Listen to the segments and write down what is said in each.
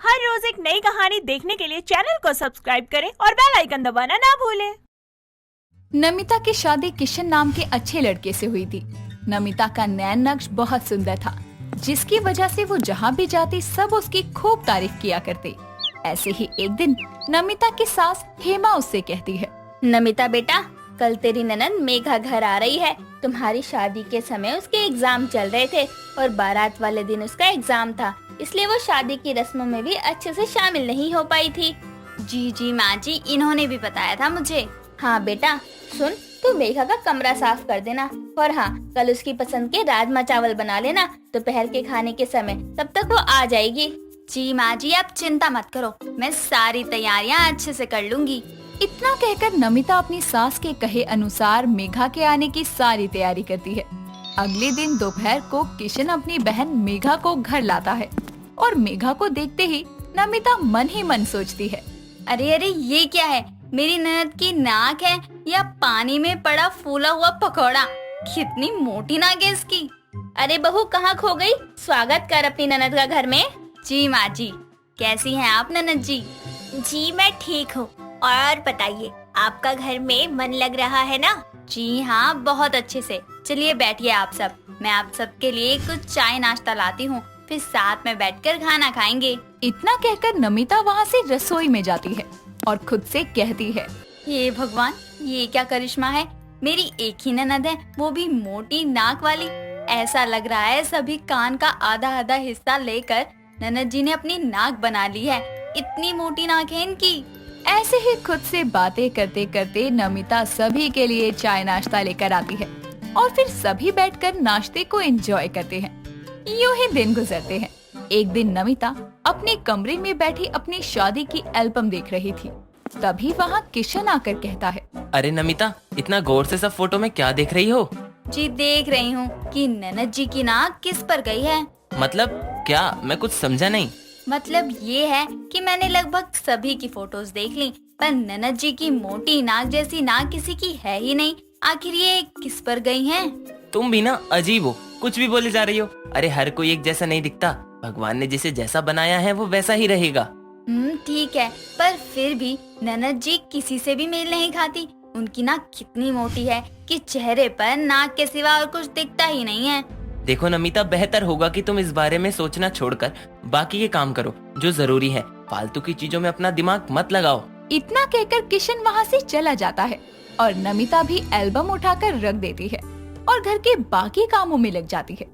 हर रोज एक नई कहानी देखने के लिए चैनल को सब्सक्राइब करें और बेल आइकन दबाना ना भूलें। नमिता की शादी किशन नाम के अच्छे लड़के से हुई थी। नमिता का नैन नक्श बहुत सुंदर था, जिसकी वजह से वो जहाँ भी जाती सब उसकी खूब तारीफ किया करते। ऐसे ही एक दिन नमिता की सास हेमा उससे कहती है, नमिता बेटा, कल तेरी ननद मेघा घर आ रही है। तुम्हारी शादी के समय उसके एग्जाम चल रहे थे और बारात वाले दिन उसका एग्जाम था, इसलिए वो शादी की रस्मों में भी अच्छे से शामिल नहीं हो पाई थी। जी माँ जी, इन्होंने भी बताया था मुझे। हाँ बेटा, सुन, तू मेघा का कमरा साफ कर देना और हाँ, कल उसकी पसंद के राजमा चावल बना लेना दोपहर के खाने के समय, तब तक वो आ जाएगी। जी माँ जी, आप चिंता मत करो, मैं सारी तैयारियाँ अच्छे से कर लूंगी। इतना कहकर नमिता अपनी सास के कहे अनुसार मेघा के आने की सारी तैयारी करती है। अगले दिन दोपहर को किशन अपनी बहन मेघा को घर लाता है और मेघा को देखते ही नमिता मन ही मन सोचती है, अरे अरे, ये क्या है? मेरी ननद की नाक है या पानी में पड़ा फूला हुआ पकौड़ा? कितनी मोटी नाक है इसकी। अरे बहू, कहाँ खो गई? स्वागत कर अपनी ननद का घर में। जी माँ जी, कैसी हैं आप ननद जी? जी मैं ठीक हूँ, और बताइए आपका घर में मन लग रहा है ना? जी हाँ, बहुत अच्छे से। चलिए बैठिए आप सब, मैं आप सबके लिए कुछ चाय नाश्ता लाती हूँ, फिर साथ में बैठकर खाना खाएंगे। इतना कहकर नमिता वहाँ से रसोई में जाती है और खुद से कहती है, हे भगवान, ये क्या करिश्मा है? मेरी एक ही ननद है, वो भी मोटी नाक वाली। ऐसा लग रहा है सभी कान का आधा आधा हिस्सा लेकर ननद जी ने अपनी नाक बना ली है। इतनी मोटी नाक है इनकी। ऐसे ही खुद से बातें करते करते नमिता सभी के लिए चाय नाश्ता लेकर आती है और फिर सभी बैठकर नाश्ते को एंजॉय करते हैं। यूं ही दिन गुजरते हैं। एक दिन नमिता अपने कमरे में बैठी अपनी शादी की एल्बम देख रही थी। तभी वहाँ किशन आकर कहता है, अरे नमिता, इतना गौर से सब फोटो में क्या देख रही हो? जी देख रही हूँ कि ननद जी की नाक किस पर गई है। मतलब क्या? मैं कुछ समझा नहीं। मतलब ये है कि मैंने लगभग सभी की फोटोज देख ली, पर ननद जी की मोटी नाक जैसी नाक किसी की है ही नहीं। आखिर ये किस पर गई हैं? तुम भी ना अजीब हो, कुछ भी बोले जा रही हो। अरे हर कोई एक जैसा नहीं दिखता, भगवान ने जिसे जैसा बनाया है वो वैसा ही रहेगा। ठीक है, पर फिर भी ननद जी किसी से भी मेल नहीं खाती। उनकी नाक कितनी मोटी है कि चेहरे पर नाक के सिवा और कुछ दिखता ही नहीं है। देखो नमिता, बेहतर होगा कि तुम इस बारे में सोचना छोड़कर बाकी ये काम करो जो जरूरी है। फालतू की चीजों में अपना दिमाग मत लगाओ। इतना कहकर किशन वहाँ से चला जाता है और नमिता भी एल्बम उठाकर रख देती है और घर के बाकी कामों में लग जाती है।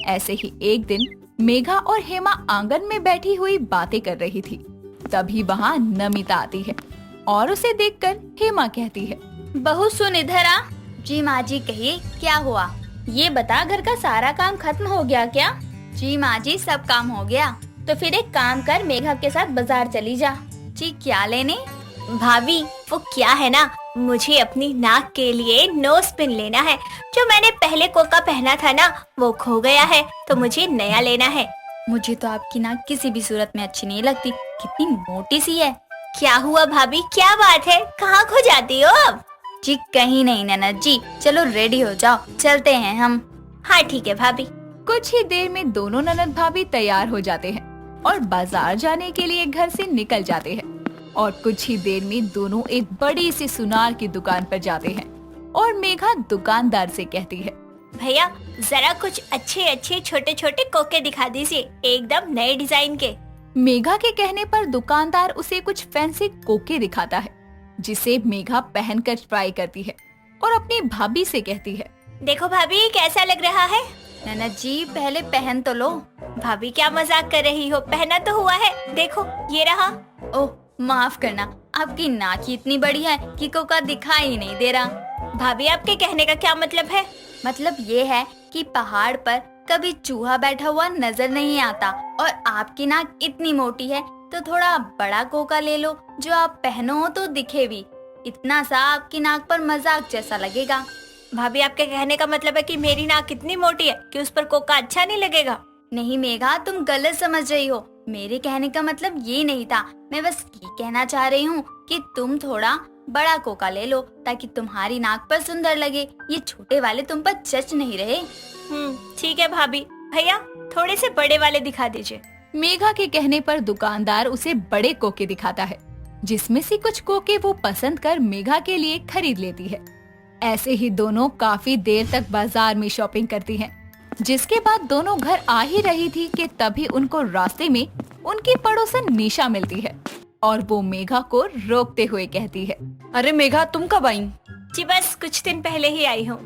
ऐसे ही एक दिन मेघा और हेमा आंगन में बैठी हुई बातें कर रही थी। तभी वहाँ नमिता आती है और उसे देखकर हेमा कहती है, बहू सुन, इधर आ। जी माँ जी, कहिए क्या हुआ? ये बता, घर का सारा काम खत्म हो गया क्या? जी माँ जी, सब काम हो गया। तो फिर एक काम कर, मेघा के साथ बाजार चली जा। जी क्या लेने? भाभी, वो क्या है ना, मुझे अपनी नाक के लिए नोज पिन लेना है। जो मैंने पहले कोका पहना था ना, वो खो गया है, तो मुझे नया लेना है। मुझे तो आपकी नाक किसी भी सूरत में अच्छी नहीं लगती, कितनी मोटी सी है। क्या हुआ भाभी, क्या बात है? कहाँ खो जाती हो अब? जी कहीं नहीं ननद जी, चलो रेडी हो जाओ, चलते हैं हम। हाँ ठीक है भाभी। कुछ ही देर में दोनों ननद भाभी तैयार हो जाते हैं और बाजार जाने के लिए घर से निकल जाते हैं। और कुछ ही देर में दोनों एक बड़ी सी सुनार की दुकान पर जाते हैं और मेघा दुकानदार से कहती है, भैया जरा कुछ अच्छे अच्छे छोटे छोटे कोके दिखा दीजिए, एकदम नए डिजाइन के। मेघा के कहने पर दुकानदार उसे कुछ फैंसी कोके दिखाता है, जिसे मेघा पहनकर ट्राई करती है और अपनी भाभी से कहती है, देखो भाभी, कैसा लग रहा है? ननद जी पहले पहन तो लो। भाभी क्या मजाक कर रही हो? पहना तो हुआ है, देखो ये रहा। ओह माफ करना, आपकी नाक ही इतनी बड़ी है कि कोका दिखाई ही नहीं दे रहा। भाभी आपके कहने का क्या मतलब है? मतलब ये है कि पहाड़ पर कभी चूहा बैठा हुआ नजर नहीं आता, और आपकी नाक इतनी मोटी है तो थोड़ा बड़ा कोका ले लो, जो आप पहनो तो दिखे भी। इतना सा आपकी नाक पर मजाक जैसा लगेगा। भाभी आपके कहने का मतलब है कि मेरी नाक इतनी मोटी है कि उस पर कोका अच्छा नहीं लगेगा? नहीं मेघा, तुम गलत समझ रही हो। मेरे कहने का मतलब ये नहीं था। मैं बस ये कहना चाह रही हूँ कि तुम थोड़ा बड़ा कोका ले लो ताकि तुम्हारी नाक पर सुंदर लगे। ये छोटे वाले तुम पर जच नहीं रहे। ठीक है भाभी। भैया थोड़े से बड़े वाले दिखा दीजिए। मेघा के कहने पर दुकानदार उसे बड़े कोके दिखाता है, जिसमें से कुछ कोके वो पसंद कर मेघा के लिए खरीद लेती है। ऐसे ही दोनों काफी देर तक बाजार में शॉपिंग करती हैं। जिसके बाद दोनों घर आ ही रही थी कि तभी उनको रास्ते में उनकी पड़ोसन निशा मिलती है और वो मेघा को रोकते हुए कहती है, अरे मेघा, तुम कब आई? जी बस कुछ दिन पहले ही आई हूँ।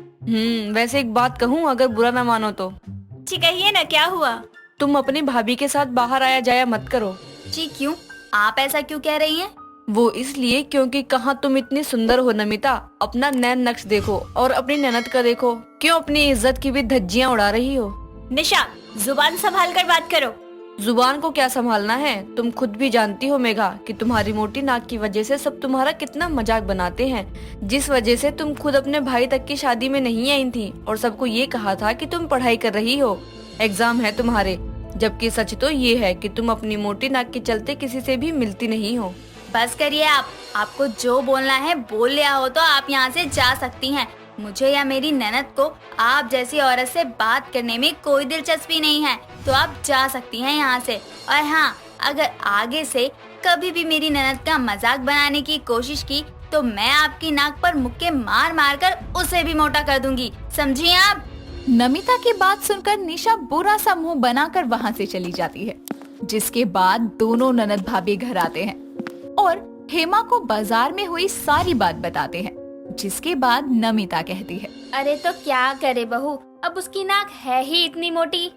वैसे एक बात कहूँ, अगर बुरा ना मानो तो। जी कहिए ना, क्या हुआ? तुम अपनी भाभी के साथ बाहर आया जाया मत करो। जी क्यों? आप ऐसा क्यों कह रही हैं? वो इसलिए क्योंकि कहाँ तुम इतनी सुंदर हो नमिता। अपना नैन नक्श देखो और अपनी ननद का देखो। क्यों अपनी इज्जत की भी धज्जियाँ उड़ा रही हो? निशा, जुबान संभाल कर बात करो। जुबान को क्या संभालना है? तुम खुद भी जानती हो मेघा कि तुम्हारी मोटी नाक की वजह से सब तुम्हारा कितना मजाक बनाते हैं, जिस वजह से तुम खुद अपने भाई तक की शादी में नहीं आई थी और सबको ये कहा था कि तुम पढ़ाई कर रही हो, एग्जाम है तुम्हारे। जबकि सच तो ये है कि तुम अपनी मोटी नाक के चलते किसी से भी मिलती नहीं हो। बस करिए आप। आपको जो बोलना है बोल लिया हो तो आप यहाँ से जा सकती हैं। मुझे या मेरी ननद को आप जैसी औरत से बात करने में कोई दिलचस्पी नहीं है, तो आप जा सकती हैं यहाँ से। और हाँ, अगर आगे से कभी भी मेरी ननद का मजाक बनाने की कोशिश की तो मैं आपकी नाक पर मुक्के मार मार कर उसे भी मोटा कर दूंगी, समझिए आप? नमिता की बात सुनकर निशा बुरा सा मुंह बनाकर वहाँ से चली जाती है। जिसके बाद दोनों ननद भाभी घर आते हैं और हेमा को बाजार में हुई सारी बात बताते हैं। जिसके बाद नमिता कहती है, अरे तो क्या करे बहू, अब उसकी नाक है ही इतनी मोटी।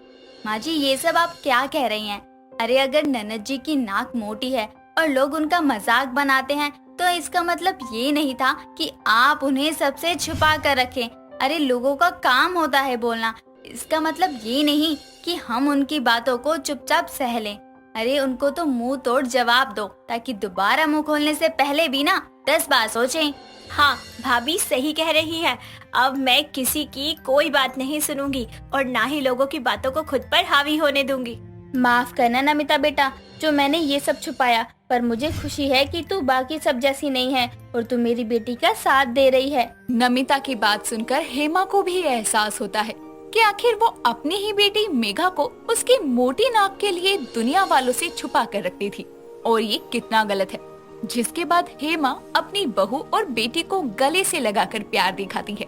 माँ जी, ये सब आप क्या कह रही हैं? अरे अगर ननद जी की नाक मोटी है और लोग उनका मजाक बनाते हैं तो इसका मतलब ये नहीं था कि आप उन्हें सबसे छुपा कर रखें। अरे लोगों का काम होता है बोलना, इसका मतलब ये नहीं कि हम उनकी बातों को चुपचाप सह लें। अरे उनको तो मुंह तोड़ जवाब दो ताकि दोबारा मुंह खोलने से पहले भी ना 10 बार सोचें। हाँ, भाभी सही कह रही है। अब मैं किसी की कोई बात नहीं सुनूंगी और ना ही लोगों की बातों को खुद पर हावी होने दूंगी। माफ करना नमिता बेटा, जो मैंने ये सब छुपाया, पर मुझे खुशी है कि तू बाकी सब जैसी नहीं है और तू मेरी बेटी का साथ दे रही है। नमिता की बात सुनकर हेमा को भी एहसास होता है कि आखिर वो अपनी ही बेटी मेघा को उसकी मोटी नाक के लिए दुनिया वालों से छुपा कर रखती थी और ये कितना गलत है। जिसके बाद हेमा अपनी बहू और बेटी को गले से लगाकर प्यार दिखाती है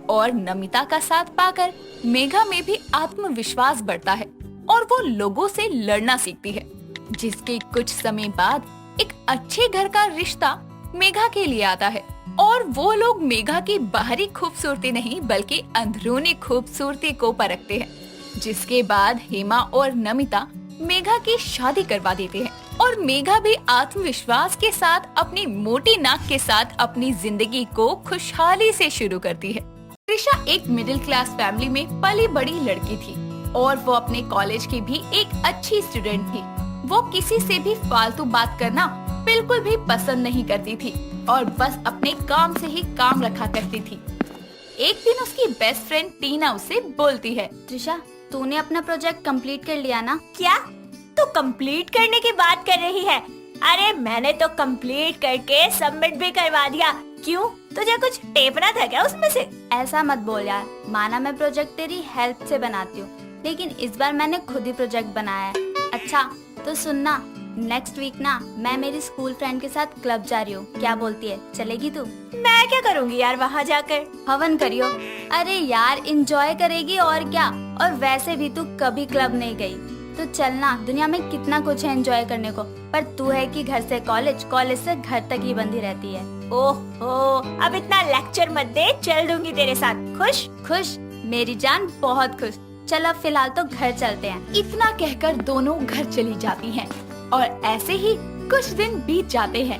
और नमिता का साथ पाकर मेघा में भी आत्मविश्वास बढ़ता है और वो लोगों से लड़ना सीखती है। जिसके कुछ समय बाद एक अच्छे घर का रिश्ता मेघा के लिए आता है और वो लोग मेघा की बाहरी खूबसूरती नहीं बल्कि अंदरूनी खूबसूरती को परखते हैं। जिसके बाद हेमा और नमिता मेघा की शादी करवा देते हैं और मेघा भी आत्मविश्वास के साथ अपनी मोटी नाक के साथ अपनी जिंदगी को खुशहाली से शुरू करती है। त्रिशा एक मिडिल क्लास फैमिली में पली बड़ी लड़की थी और वो अपने कॉलेज की भी एक अच्छी स्टूडेंट थी। वो किसी से भी फालतू बात करना बिल्कुल भी पसंद नहीं करती थी और बस अपने काम से ही काम रखा करती थी। एक दिन उसकी बेस्ट फ्रेंड टीना उसे बोलती है, त्रिशा, तूने अपना प्रोजेक्ट कंप्लीट कर लिया ना? क्या तू कंप्लीट करने की बात कर रही है? अरे मैंने तो कंप्लीट करके सबमिट भी करवा दिया। क्यों, तुझे कुछ टेपना था क्या उसमें से? ऐसा मत बोल यार। माना मैं प्रोजेक्ट तेरी हेल्प से बनाती हूँ, लेकिन इस बार मैंने खुद ही प्रोजेक्ट बनाया है। अच्छा तो सुनना, नेक्स्ट वीक ना मैं मेरी स्कूल फ्रेंड के साथ क्लब जा रही हूँ। क्या बोलती है, चलेगी तू? मैं क्या करूँगी यार वहाँ जाकर? हवन करियो। अरे यार एंजॉय करेगी और क्या। और वैसे भी तू कभी क्लब नहीं गई, तो चलना। दुनिया में कितना कुछ है एंजॉय करने को, पर तू है कि घर से कॉलेज, कॉलेज से घर तक ही बंधी रहती है। ओहो, अब इतना लेक्चर मत दे, चल दूंगी तेरे साथ। खुश? खुश? मेरी जान बहुत खुश। चल अब फिलहाल तो घर चलते हैं। इतना कहकर दोनों घर चली जाती हैं और ऐसे ही कुछ दिन बीत जाते हैं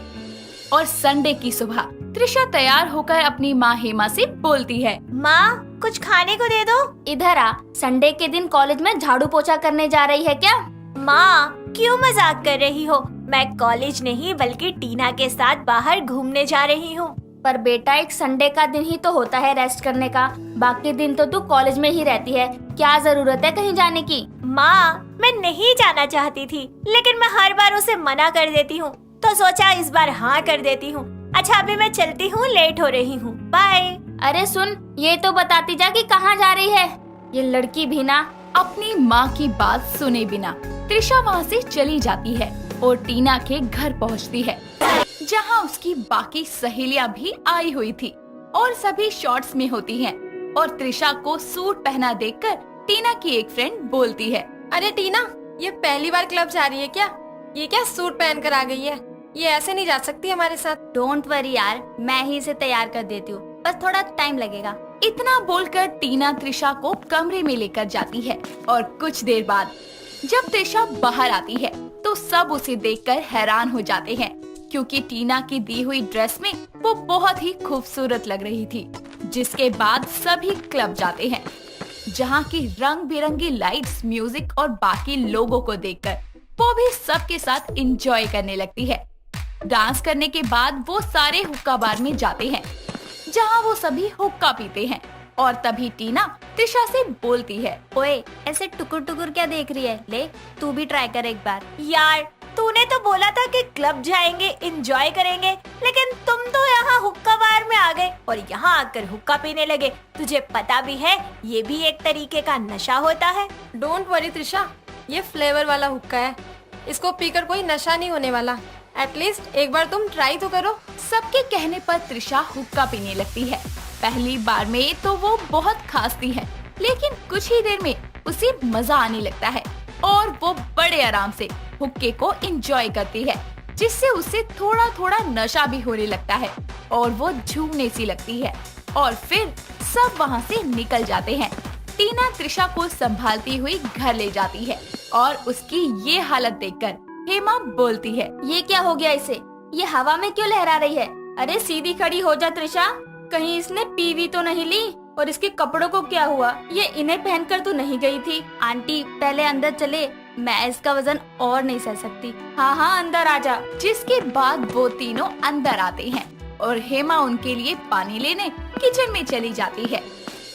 और संडे की सुबह त्रिशा तैयार होकर अपनी माँ हेमा से बोलती है, माँ कुछ खाने को दे दो। इधर आ, संडे के दिन कॉलेज में झाड़ू पोछा करने जा रही है क्या? माँ क्यों मजाक कर रही हो? मैं कॉलेज नहीं बल्कि टीना के साथ बाहर घूमने जा रही हूँ। पर बेटा एक संडे का दिन ही तो होता है रेस्ट करने का, बाकी दिन तो तू कॉलेज में ही रहती है। क्या जरूरत है कहीं जाने की? माँ मैं नहीं जाना चाहती थी, लेकिन मैं हर बार उसे मना कर देती हूँ, तो सोचा इस बार हाँ कर देती हूँ। अच्छा अभी मैं चलती हूँ, लेट हो रही हूँ, बाय। अरे सुन, ये तो बताती जा कि कहाँ जा रही है। ये लड़की भी ना अपनी माँ की बात सुने बिना त्रिशा वहाँ से चली जाती है और टीना के घर पहुँचती है, जहाँ उसकी बाकी सहेलियाँ भी आई हुई थी और सभी शॉर्ट्स में होती हैं। और त्रिशा को सूट पहना देखकर टीना की एक फ्रेंड बोलती है, अरे टीना, ये पहली बार क्लब जा रही है क्या? ये क्या सूट पहन कर आ गई है? ये ऐसे नहीं जा सकती हमारे साथ। डोंट वरी यार, मैं ही इसे तैयार कर देती हूँ, बस थोड़ा टाइम लगेगा। इतना बोलकर टीना त्रिशा को कमरे में लेकर जाती है और कुछ देर बाद जब त्रिशा बाहर आती है तो सब उसे देखकर हैरान हो जाते हैं, क्योंकि टीना की दी हुई ड्रेस में वो बहुत ही खूबसूरत लग रही थी। जिसके बाद सभी क्लब जाते हैं, जहाँ की रंग बिरंगी लाइट्स, म्यूजिक और बाकी लोगों को देखकर वो भी सबके साथ एंजॉय करने लगती है। डांस करने के बाद वो सारे हुक्का बार में जाते हैं, जहाँ वो सभी हुक्का पीते हैं। और तभी टीना त्रिशा से बोलती है, ओए, ऐसे टुकुर टुकुर क्या देख रही है? ले, तू भी ट्राई कर एक बार। यार तूने तो बोला था कि क्लब जाएंगे, एंजॉय करेंगे, लेकिन तुम तो यहाँ हुक्का बार में आ गए और यहाँ आकर हुक्का पीने लगे। तुझे पता भी है ये भी एक तरीके का नशा होता है। डोंट वरी त्रिशा, ये फ्लेवर वाला हुक्का है, इसको पीकर कोई नशा नहीं होने वाला। एटलीस्ट एक बार तुम ट्राई तो करो। सबके कहने पर त्रिशा हुक्का पीने लगती है। पहली बार में तो वो बहुत खांसती है, लेकिन कुछ ही देर में उसे मजा आने लगता है और वो बड़े आराम से हुक्के को एंजॉय करती है, जिससे उसे थोड़ा थोड़ा नशा भी होने लगता है और वो झूमने सी लगती है। और फिर सब वहाँ से निकल जाते हैं। टीना त्रिशा को संभालती हुई घर ले जाती है और उसकी ये हालत देखकर हेमा बोलती है, ये क्या हो गया इसे? ये हवा में क्यों लहरा रही है? अरे सीधी खड़ी हो जा त्रिशा, कहीं इसने पीवी तो नहीं ली? और इसके कपड़ों को क्या हुआ? ये इन्हें पहनकर तो नहीं गई थी। आंटी पहले अंदर चले, मैं इसका वजन और नहीं सह सकती। हाँ हाँ अंदर आ जा। जिसके बाद वो तीनों अंदर आते हैं और हेमा उनके लिए पानी लेने किचन में चली जाती है।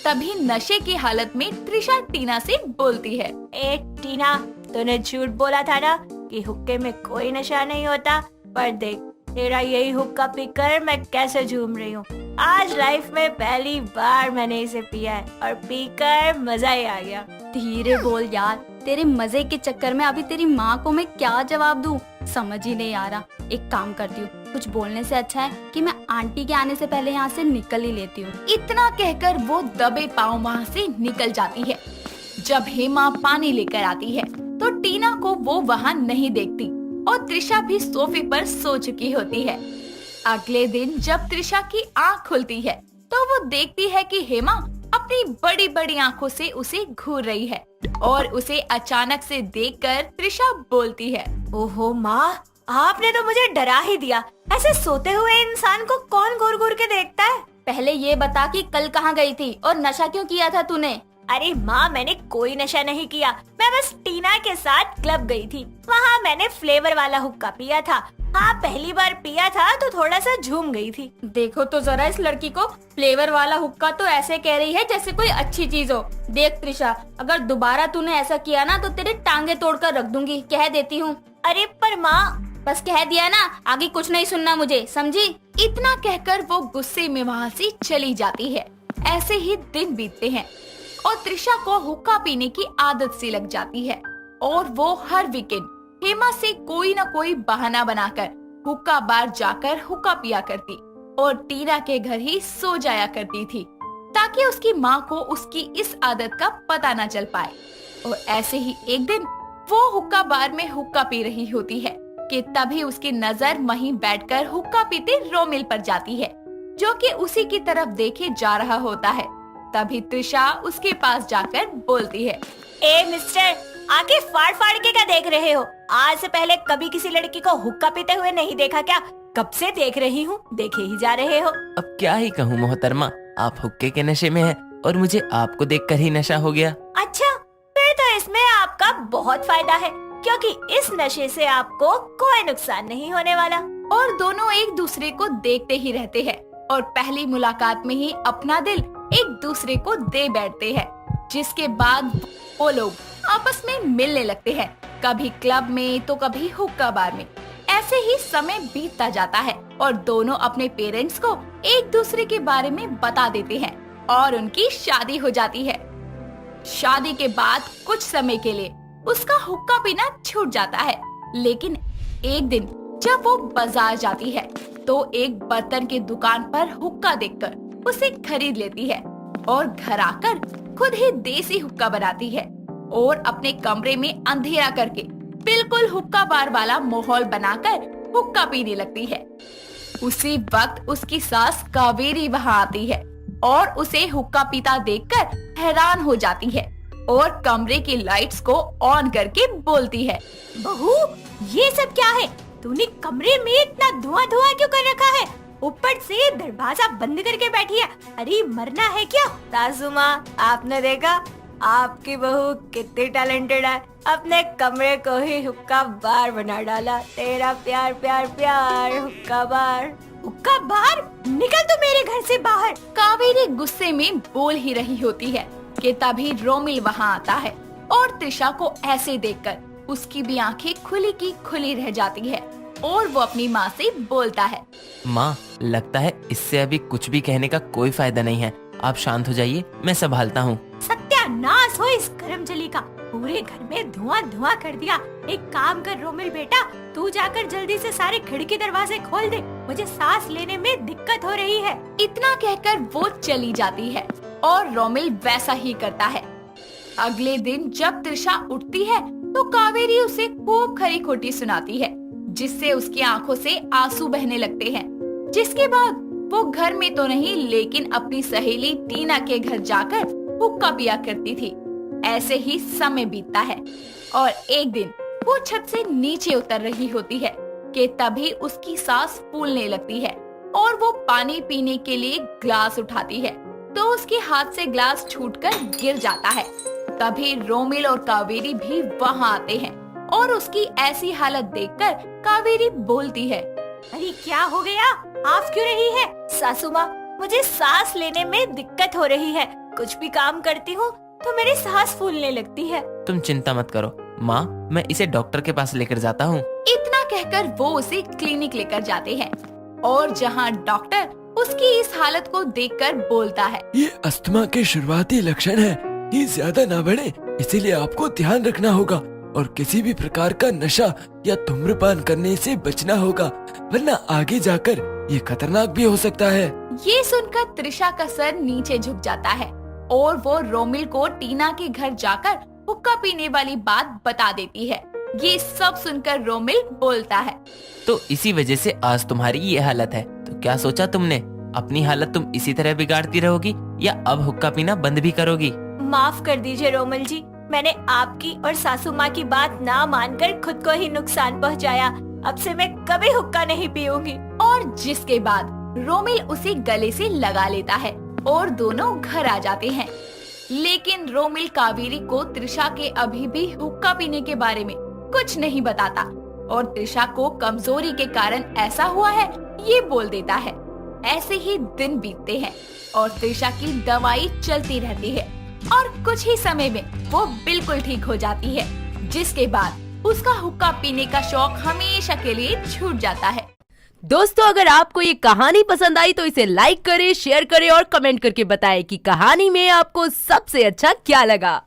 तभी नशे की हालत में त्रिशा टीना से बोलती है, ए टीना, तूने झूठ बोला था ना कि हुक्के में कोई नशा नहीं होता, पर देख तेरा यही हुक्का पीकर मैं कैसे झूम रही हूँ। आज लाइफ में पहली बार मैंने इसे पिया है और पीकर मजा ही आ गया। धीरे बोल यार, तेरे मजे के चक्कर में अभी तेरी माँ को मैं क्या जवाब दूँ, समझ ही नहीं आ रहा। एक काम करती हूँ, कुछ बोलने से अच्छा है कि मैं आंटी के आने से पहले यहाँ से निकल ही लेती हूँ। इतना कहकर वो दबे पांव वहाँ से निकल जाती है। जब हेमा पानी लेकर आती है तो टीना को वो वहाँ नहीं देखती और त्रिशा भी सोफे पर सो चुकी होती है। अगले दिन जब त्रिशा की आँख खुलती है तो वो देखती है कि हेमा अपनी बड़ी बड़ी आँखों से उसे घूर रही है और उसे अचानक से देखकर त्रिशा बोलती है, ओहो माँ, आपने तो मुझे डरा ही दिया। ऐसे सोते हुए इंसान को कौन घूर घूर के देखता है? पहले ये बता कि कल कहाँ गई थी और नशा क्यों किया था तूने? अरे माँ, मैंने कोई नशा नहीं किया, मैं बस टीना के साथ क्लब गई थी। वहाँ मैंने फ्लेवर वाला हुक्का पिया था। हाँ, पहली बार पिया था तो थोड़ा सा झूम गई थी। देखो तो जरा इस लड़की को, फ्लेवर वाला हुक्का तो ऐसे कह रही है जैसे कोई अच्छी चीज हो। देख त्रिशा, अगर दोबारा तूने ऐसा किया ना तो तेरे टांगे तोड़कर रख दूंगी, कह देती हूँ। अरे पर माँ, बस कह दिया ना, आगे कुछ नहीं सुनना मुझे, समझी? इतना कहकर वो गुस्से में वहाँ से चली जाती है। ऐसे ही दिन बीतते हैं और त्रिशा को हुक्का पीने की आदत सी लग जाती है और वो हर वीकेंड हेमा से कोई न कोई बहाना बनाकर हुक्का बार जाकर हुक्का पिया करती और टीना के घर ही सो जाया करती थी, ताकि उसकी माँ को उसकी इस आदत का पता न चल पाए। और ऐसे ही एक दिन वो हुक्का बार में हुक्का पी रही होती है कि तभी उसकी नजर वहीं बैठकर हुक्का पीते रोमिल पर जाती है, जो कि उसी की तरफ देखे जा रहा होता है। तभी त्रिशा उसके पास जाकर बोलती है, ए मिस्टर, आगे फाड़ फाड़ के क्या देख रहे हो? आज से पहले कभी किसी लड़की को हुक्का पीते हुए नहीं देखा क्या? कब से देख रही हूँ, देखे ही जा रहे हो। अब क्या ही कहूँ मोहतरमा, आप हुक्के के नशे में हैं और मुझे आपको देखकर ही नशा हो गया। अच्छा, फिर तो इसमें आपका बहुत फायदा है, क्योंकि इस नशे से आपको कोई नुकसान नहीं होने वाला। और दोनों एक दूसरे को देखते ही रहते हैं और पहली मुलाकात में ही अपना दिल एक दूसरे को दे बैठते हैं, जिसके बाद वो लोग आपस में मिलने लगते हैं, कभी क्लब में तो कभी हुक्का बार में। ऐसे ही समय बीतता जाता है और दोनों अपने पेरेंट्स को एक दूसरे के बारे में बता देते हैं और उनकी शादी हो जाती है। शादी के बाद कुछ समय के लिए उसका हुक्का पीना छूट जाता है। लेकिन एक दिन जब वो बाजार जाती है तो एक बर्तन की दुकान पर हुक्का देखकर उसे खरीद लेती है और घर आकर खुद ही देसी हुक्का बनाती है और अपने कमरे में अंधेरा करके बिल्कुल हुक्का बार वाला माहौल बनाकर हुक्का पीने लगती है। उसी वक्त उसकी सास कावेरी वहाँ आती है और उसे हुक्का पीता देखकर हैरान हो जाती है और कमरे की लाइट्स को ऑन करके बोलती है, बहू ये सब क्या है? तूने कमरे में इतना धुआं क्यों कर रखा है? ऊपर से दरवाजा बंद करके बैठी है। अरे मरना है क्या? सासू माँ, आपने देखा आपकी बहू कितनी टैलेंटेड है, अपने कमरे को ही हुक्का बार बना डाला। तेरा प्यार प्यार प्यार हुक्का बार। हुक्का बार? निकल तू मेरे घर से बाहर। कावेरी गुस्से में बोल ही रही होती है कि तभी रोमिल वहाँ आता है और त्रिशा को ऐसे देखकर उसकी भी आंखें खुली की खुली रह जाती है और वो अपनी माँ से बोलता है, माँ लगता है इससे अभी कुछ भी कहने का कोई फायदा नहीं है, आप शांत हो जाइए, मैं संभालता हूँ। सत्यानाश हो इस कर्मजली का, पूरे घर में धुआं कर दिया। एक काम कर रोमिल बेटा, तू जाकर जल्दी से सारे खिड़की दरवाजे खोल दे, मुझे सांस लेने में दिक्कत हो रही है। इतना कहकर वो चली जाती है और रोमिल वैसा ही करता है। अगले दिन जब त्रिशा उठती है तो कावेरी उसे खूब खरी खोटी सुनाती है, जिससे उसकी आंखों से आंसू बहने लगते हैं। जिसके बाद वो घर में तो नहीं लेकिन अपनी सहेली टीना के घर जाकर हुक्का पिया करती थी। ऐसे ही समय बीतता है और एक दिन वो छत से नीचे उतर रही होती है कि तभी उसकी सांस फूलने लगती है और वो पानी पीने के लिए ग्लास उठाती है तो उसके हाथ से ग्लास छूटकर गिर जाता है। तभी रोमिल और कावेरी भी वहाँ आते हैं और उसकी ऐसी हालत देखकर कावेरी बोलती है, अरे क्या हो गया, आप क्यों रही है? सासू माँ, मुझे सांस लेने में दिक्कत हो रही है, कुछ भी काम करती हूँ तो मेरी सांस फूलने लगती है। तुम चिंता मत करो माँ, मैं इसे डॉक्टर के पास लेकर जाता हूँ। इतना कहकर वो उसे क्लिनिक लेकर जाते हैं और जहाँ डॉक्टर उसकी इस हालत को देखकर बोलता है, ये अस्थमा के शुरुआती लक्षण है, ये ज्यादा ना बढ़े, इसीलिए आपको ध्यान रखना होगा और किसी भी प्रकार का नशा या धूम्रपान करने से बचना होगा, वरना आगे जाकर ये खतरनाक भी हो सकता है। ये सुनकर त्रिशा का सर नीचे झुक जाता है और वो रोमिल को टीना के घर जाकर हुक्का पीने वाली बात बता देती है। ये सब सुनकर रोमिल बोलता है, तो इसी वजह से आज तुम्हारी ये हालत है। तो क्या सोचा तुमने, अपनी हालत तुम इसी तरह बिगाड़ती रहोगी या अब हुक्का पीना बंद भी करोगी? माफ कर दीजिए रोमिल जी, मैंने आपकी और सासू माँ की बात ना मानकर खुद को ही नुकसान पहुँचाया। अब से मैं कभी हुक्का नहीं पीऊंगी। और जिसके बाद रोमिल उसे गले से लगा लेता है और दोनों घर आ जाते हैं। लेकिन रोमिल कावेरी को त्रिशा के अभी भी हुक्का पीने के बारे में कुछ नहीं बताता और त्रिशा को कमजोरी के कारण ऐसा हुआ है ये बोल देता है। ऐसे ही दिन बीतते हैं और त्रिशा की दवाई चलती रहती है और कुछ ही समय में वो बिल्कुल ठीक हो जाती है, जिसके बाद उसका हुक्का पीने का शौक हमेशा के लिए छूट जाता है। दोस्तों, अगर आपको ये कहानी पसंद आई तो इसे लाइक करें, शेयर करें और कमेंट करके बताएं कि कहानी में आपको सबसे अच्छा क्या लगा।